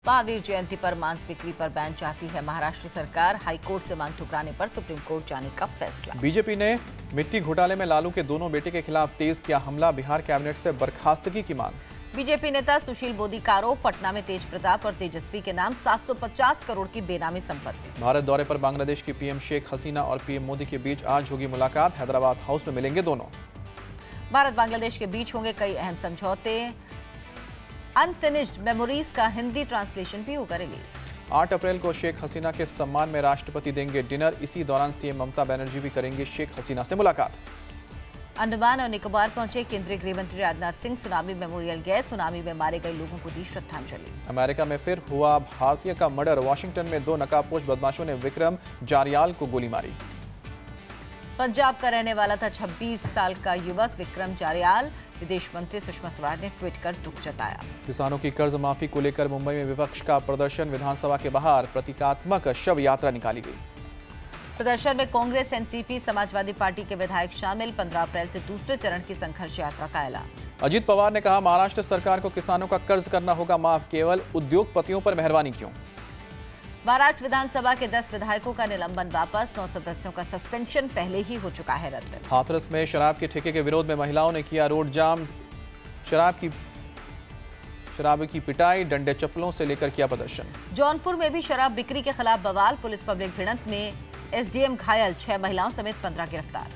महावीर जयंती पर मांस बिक्री पर बैन चाहती है महाराष्ट्र सरकार। हाईकोर्ट से मांग ठुकराने पर सुप्रीम कोर्ट जाने का फैसला। बीजेपी ने मिट्टी घोटाले में लालू के दोनों बेटे के खिलाफ तेज किया हमला। बिहार कैबिनेट से बर्खास्तगी की मांग। बीजेपी नेता सुशील मोदी का आरोप, पटना में तेज प्रताप और तेजस्वी के नाम 750 करोड़ की बेनामी संपत्ति। भारत दौरे पर बांग्लादेश की पीएम शेख हसीना और पीएम मोदी के बीच आज होगी मुलाकात। हैदराबाद हाउस में मिलेंगे दोनों। भारत बांग्लादेश के बीच होंगे कई अहम समझौते। अनफिनिश्ड मेमोरीज का हिंदी ट्रांसलेशन भी होगा रिलीज। 8 अप्रैल को शेख हसीना के सम्मान में राष्ट्रपति देंगे डिनर। इसी दौरान सीएम ममता बनर्जी भी करेंगे शेख हसीना से मुलाकात। अंडमान और निकोबार पहुंचे केंद्रीय गृह मंत्री राजनाथ सिंह। सुनामी मेमोरियल गए, सुनामी में मारे गए लोगों को दी श्रद्धांजलि। अमेरिका में फिर हुआ भारतीय का मर्डर। वॉशिंगटन में 2 नकाबपोश बदमाशों ने विक्रम जारियाल को गोली मारी। पंजाब का रहने वाला था 26 साल का युवक विक्रम जारियाल। विदेश मंत्री सुषमा स्वराज ने ट्वीट कर दुख जताया। किसानों की कर्ज माफी को लेकर मुंबई में विपक्ष का प्रदर्शन। विधानसभा के बाहर प्रतीकात्मक शव यात्रा निकाली गई। प्रदर्शन में कांग्रेस, एनसीपी, समाजवादी पार्टी के विधायक शामिल। 15 अप्रैल से दूसरे चरण की संघर्ष यात्रा का ऐलान। अजीत पवार ने कहा, महाराष्ट्र सरकार को किसानों का कर्ज करना होगा माफ, केवल उद्योगपतियों पर मेहरबानी क्यों। महाराष्ट्र विधानसभा के 10 विधायकों का निलंबन वापस। 9 सदस्यों का सस्पेंशन पहले ही हो चुका है रद्द। हाथरस में शराब के ठेके के विरोध में महिलाओं ने किया रोड जाम। शराब की पिटाई, डंडे चप्पलों से लेकर किया प्रदर्शन। जौनपुर में भी शराब बिक्री के खिलाफ बवाल। पुलिस पब्लिक भिड़ंत में एसडीएम घायल, 6 महिलाओं समेत 15 गिरफ्तार।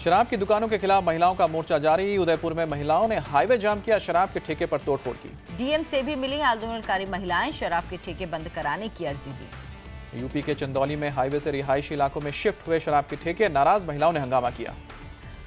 शराब की दुकानों के खिलाफ महिलाओं का मोर्चा जारी। उदयपुर में महिलाओं ने हाईवे जाम किया, शराब के ठेके पर तोड़फोड़ की। डीएम से भी मिली आंदोलनकारी महिलाएं, शराब के ठेके बंद कराने की अर्जी दी। यूपी के चंदौली में हाईवे से रिहायशी इलाकों में शिफ्ट हुए शराब के ठेके। नाराज महिलाओं ने हंगामा किया।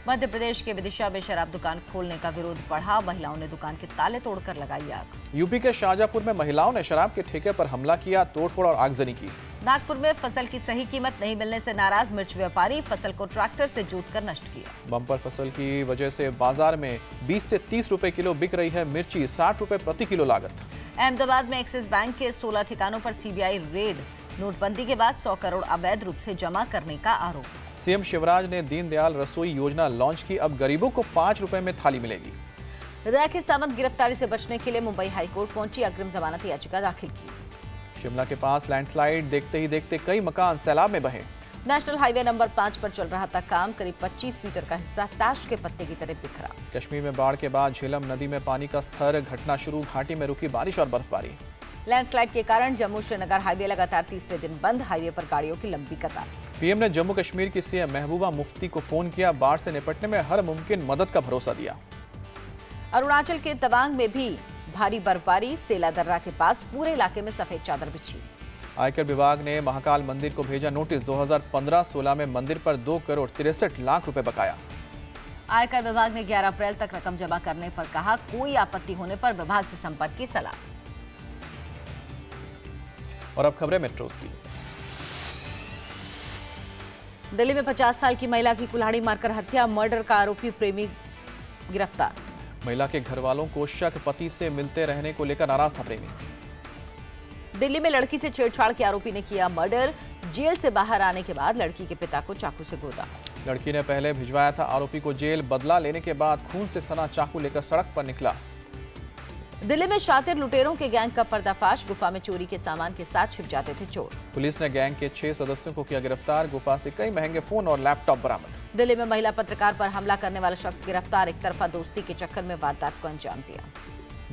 मध्य प्रदेश के विदिशा में शराब दुकान खोलने का विरोध बढ़ा। महिलाओं ने दुकान के ताले तोड़कर लगाई आग। यूपी के शाहजहांपुर में महिलाओं ने शराब के ठेके पर हमला किया, तोड़फोड़ और आगजनी की। नागपुर में फसल की सही कीमत नहीं मिलने से नाराज मिर्च व्यापारी, फसल को ट्रैक्टर से जोतकर नष्ट किया। बम्पर फसल की वजह से बाजार में 20 से 30 रुपए किलो बिक रही है मिर्ची, 60 रुपए प्रति किलो लागत। अहमदाबाद में एक्सिस बैंक के 16 ठिकानों पर सीबीआई रेड। नोटबंदी के बाद 100 करोड़ अवैध रूप से जमा करने का आरोप। सीएम शिवराज ने दीनदयाल रसोई योजना लॉन्च की। अब गरीबों को 5 रुपए में थाली मिलेगी। राकेश सावंत गिरफ्तारी से बचने के लिए मुंबई हाईकोर्ट पहुंची, अग्रिम जमानत याचिका दाखिल की। शिमला के पास लैंडस्लाइड, देखते ही देखते कई मकान सैलाब में बहे। नेशनल हाईवे नंबर 5 पर चल रहा था काम। करीब 25 मीटर का हिस्सा ताश के पत्ते की तरह बिखरा। कश्मीर में बाढ़ के बाद झेलम नदी में पानी का स्तर घटना शुरू। घाटी में रुकी बारिश और बर्फबारी। लैंडस्लाइड के कारण जम्मू श्रीनगर हाईवे लगातार तीसरे दिन बंद। हाईवे पर गाड़ियों की लंबी कतार। पीएम ने जम्मू कश्मीर की सीएम महबूबा मुफ्ती को फोन किया। बाढ़ से निपटने में हर मुमकिन मदद का भरोसा दिया। अरुणाचल के तवांग में भी भारी बर्फबारी। सेला दर्रा के पास पूरे इलाके में सफेद चादर बिछी। आयकर विभाग ने महाकाल मंदिर को भेजा नोटिस। 2015-16 में मंदिर पर 2 करोड़ 63 लाख रुपए बकाया। आयकर विभाग ने 11 अप्रैल तक रकम जमा करने पर कहा। कोई आपत्ति होने पर विभाग से संपर्क की सलाह। और अब खबरें मेट्रोज की। दिल्ली में 50 साल की महिला की कुल्हाड़ी मारकर हत्या। मर्डर का आरोपी प्रेमी गिरफ्तार। महिला के घर वालों को शक, पति से मिलते रहने को लेकर नाराज था प्रेमी। दिल्ली में लड़की से छेड़छाड़ के आरोपी ने किया मर्डर। जेल से बाहर आने के बाद लड़की के पिता को चाकू से गोदा। लड़की ने पहले भिजवाया था आरोपी को जेल। बदला लेने के बाद खून से सना चाकू लेकर सड़क पर निकला। दिल्ली में शातिर लुटेरों के गैंग का पर्दाफाश। गुफा में चोरी के सामान के साथ छिप जाते थे चोर। पुलिस ने गैंग के 6 सदस्यों को किया गिरफ्तार। गुफा से कई महंगे फोन और लैपटॉप बरामद। दिल्ली में महिला पत्रकार पर हमला करने वाला शख्स गिरफ्तार। एक तरफा दोस्ती के चक्कर में वारदात को अंजाम दिया।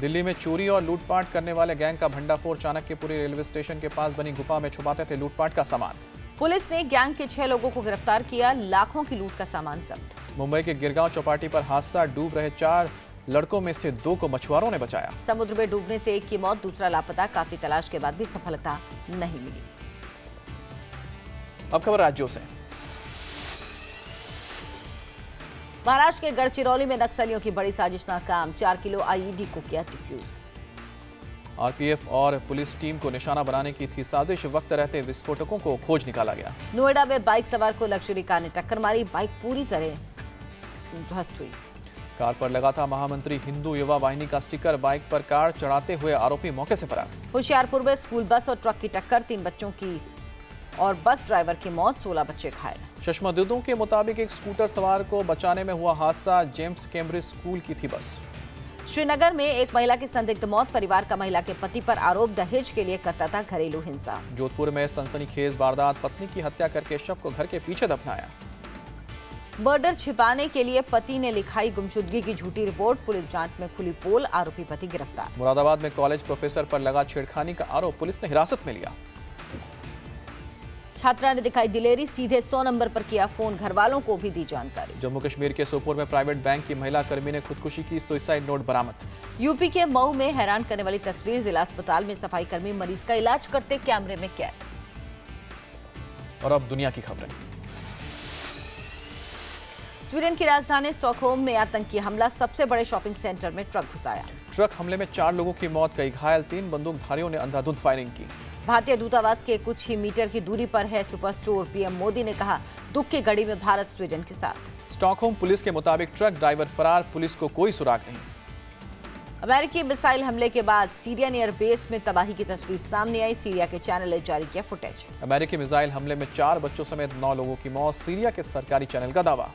दिल्ली में चोरी और लूटपाट करने वाले गैंग का भंडाफोड़। चाणक्यपुरी रेलवे स्टेशन के पास बनी गुफा में छुपाते थे लूटपाट का सामान। पुलिस ने गैंग के 6 लोगों को गिरफ्तार किया। लाखों की लूट का सामान जब्त। मुंबई के गिरगांव चौपाटी पर हादसा। डूब रहे 4 लड़कों में से 2 को मछुआरों ने बचाया। समुद्र में डूबने से एक की मौत, दूसरा लापता। काफी तलाश के बाद भी सफलता नहीं मिली। अब खबर राज्यों से। महाराष्ट्र के गढ़चिरौली में नक्सलियों की बड़ी साजिश नाकाम। 4 किलो आईईडी को किया डिफ्यूज। आरपीएफ और पुलिस टीम को निशाना बनाने की थी साजिश। वक्त रहते विस्फोटकों को खोज निकाला गया। नोएडा में बाइक सवार को लग्जरी कार ने टक्कर मारी। बाइक पूरी तरह ध्वस्त हुई। कार पर लगा था महामंत्री हिंदू युवा वाहिनी का स्टिकर। बाइक पर कार चढ़ाते हुए आरोपी मौके से फरार। होशियारपुर में स्कूल बस और ट्रक की टक्कर। 3 बच्चों की और बस ड्राइवर की मौत, 16 बच्चे घायल। चश्मदीदों के मुताबिक एक स्कूटर सवार को बचाने में हुआ हादसा। जेम्स कैम्ब्रिज स्कूल की थी बस। श्रीनगर में एक महिला की संदिग्ध मौत, परिवार का महिला के पति पर आरोप दहेज के लिए करता था घरेलू हिंसा। जोधपुर में सनसनीखेज वारदात, पत्नी की हत्या करके शव को घर के पीछे दफनाया। मर्डर छिपाने के लिए पति ने लिखाई गुमशुदगी की झूठी रिपोर्ट, पुलिस जांच में खुली पोल, आरोपी पति गिरफ्तार। मुरादाबाद में कॉलेज प्रोफेसर पर लगा छेड़खानी का आरोप, पुलिस ने हिरासत में लिया। छात्रा ने दिखाई दिलेरी, सीधे 100 नंबर पर किया फोन, घर वालों को भी दी जानकारी। जम्मू कश्मीर के सोपोर में प्राइवेट बैंक की महिला कर्मी ने खुदकुशी की, सुसाइड नोट बरामद। यूपी के मऊ में हैरान करने वाली तस्वीर, जिला अस्पताल में सफाई कर्मी मरीज का इलाज करते कैमरे में कैद। और अब दुनिया की खबरें। स्वीडन की राजधानी स्टॉकहोम में आतंकी हमला, सबसे बड़े शॉपिंग सेंटर में ट्रक घुसाया। ट्रक हमले में 4 लोगों की मौत, कई घायल, 3 बंदूकधारियों ने अंधाधुंध फायरिंग की। भारतीय दूतावास के कुछ ही मीटर की दूरी पर है सुपर स्टोर, पीएम मोदी ने कहा दुख की घड़ी में भारत स्वीडन के साथ। स्टॉकहोम पुलिस के मुताबिक ट्रक ड्राइवर फरार, पुलिस को कोई सुराग नहीं। अमेरिकी मिसाइल हमले के बाद सीरियन एयरबेस में तबाही की तस्वीर सामने आई, सीरिया के चैनल ने जारी किया फुटेज। अमेरिकी मिसाइल हमले में 4 बच्चों समेत 9 लोगों की मौत, सीरिया के सरकारी चैनल का दावा।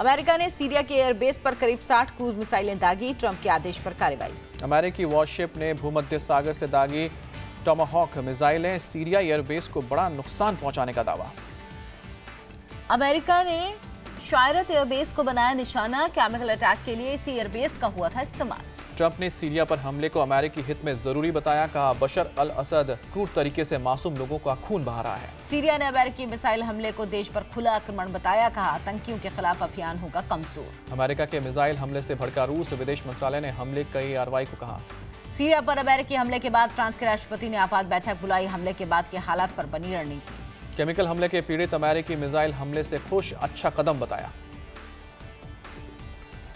अमेरिका ने सीरिया के एयरबेस पर करीब 60 क्रूज मिसाइलें दागी, ट्रंप के आदेश पर कार्रवाई। अमेरिकी वॉरशिप ने भूमध्य सागर से दागी टॉमाहॉक मिसाइलें, सीरिया एयरबेस को बड़ा नुकसान पहुंचाने का दावा। अमेरिका ने शायरत एयरबेस को बनाया निशाना, केमिकल अटैक के लिए इसी एयरबेस का हुआ था इस्तेमाल। ट्रंप ने सीरिया पर हमले को अमेरिकी हित में जरूरी बताया, कहा बशर अल असद क्रूर तरीके से मासूम लोगों का खून बहा रहा है। सीरिया ने अमेरिकी मिसाइल हमले को देश पर खुला आक्रमण बताया, कहा आतंकियों के खिलाफ अभियान होगा कमजोर। अमेरिका के मिसाइल हमले से भड़का रूस, विदेश मंत्रालय ने हमले की कार्रवाई को कहा। सीरिया पर अमेरिकी हमले के बाद फ्रांस के राष्ट्रपति ने आपात बैठक बुलाई, हमले के बाद के हालात पर बनी रणनीति। केमिकल हमले के पीड़ित अमेरिकी मिसाइल हमले से खुश, अच्छा कदम बताया।